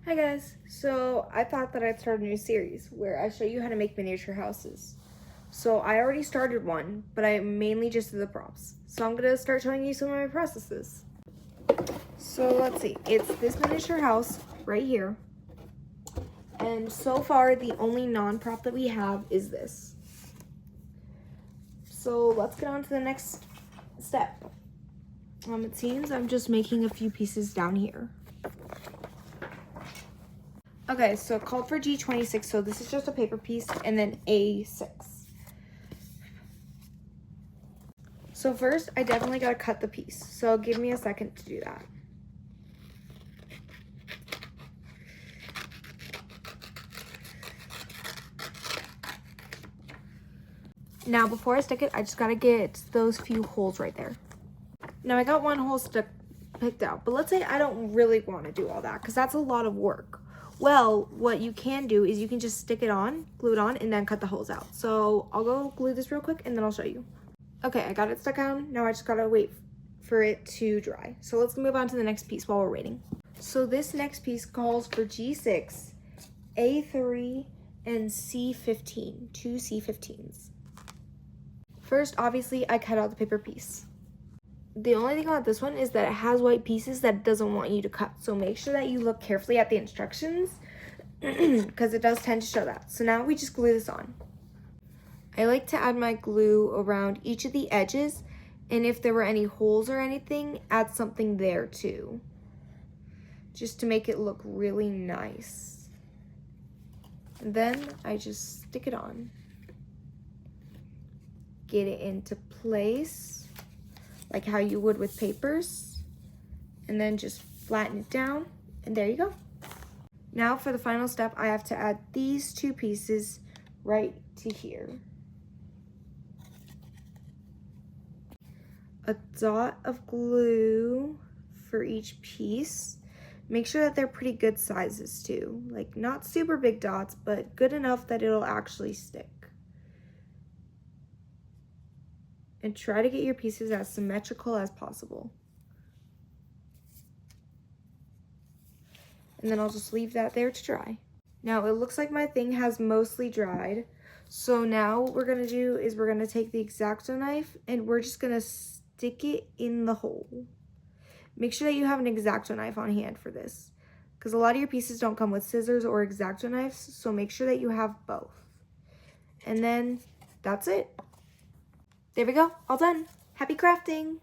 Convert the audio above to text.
Hi guys, so I thought that I'd start a new series where I show you how to make miniature houses. So I already started one, but I mainly just did the props. So I'm gonna start showing you some of my processes. So let's see, it's this miniature house right here. And so far, the only non-prop that we have is this. So let's get on to the next step. It seems I'm just making a few pieces down here. Okay, so it called for G26, so this is just a paper piece, and then A6. So first, I definitely gotta cut the piece, so give me a second to do that. Now, before I stick it, I just gotta get those few holes right there. Now, I got one hole picked out, but let's say I don't really want to do all that, because that's a lot of work. Well, what you can do is you can just stick it on, glue it on, and then cut the holes out. So I'll go glue this real quick, and then I'll show you. Okay, I got it stuck on. Now I just gotta wait for it to dry. So let's move on to the next piece while we're waiting. So this next piece calls for G6, A3, and C15, two C15s. First, obviously, I cut out the paper piece. The only thing about this one is that it has white pieces that it doesn't want you to cut. So make sure that you look carefully at the instructions because it does tend to show that. So now we just glue this on. I like to add my glue around each of the edges, and if there were any holes or anything, add something there too, just to make it look really nice. And then I just stick it on. Get it into place, like how you would with papers, and then just flatten it down, and there you go. Now for the final step, I have to add these two pieces right to here. A dot of glue for each piece. Make sure that they're pretty good sizes too, like not super big dots, but good enough that it'll actually stick. And try to get your pieces as symmetrical as possible. And then I'll just leave that there to dry. Now it looks like my thing has mostly dried. So now what we're gonna do is we're gonna take the X-Acto knife and we're just gonna stick it in the hole. Make sure that you have an X-Acto knife on hand for this, because a lot of your pieces don't come with scissors or X-Acto knives, so make sure that you have both. And then that's it. There we go, all done. Happy crafting!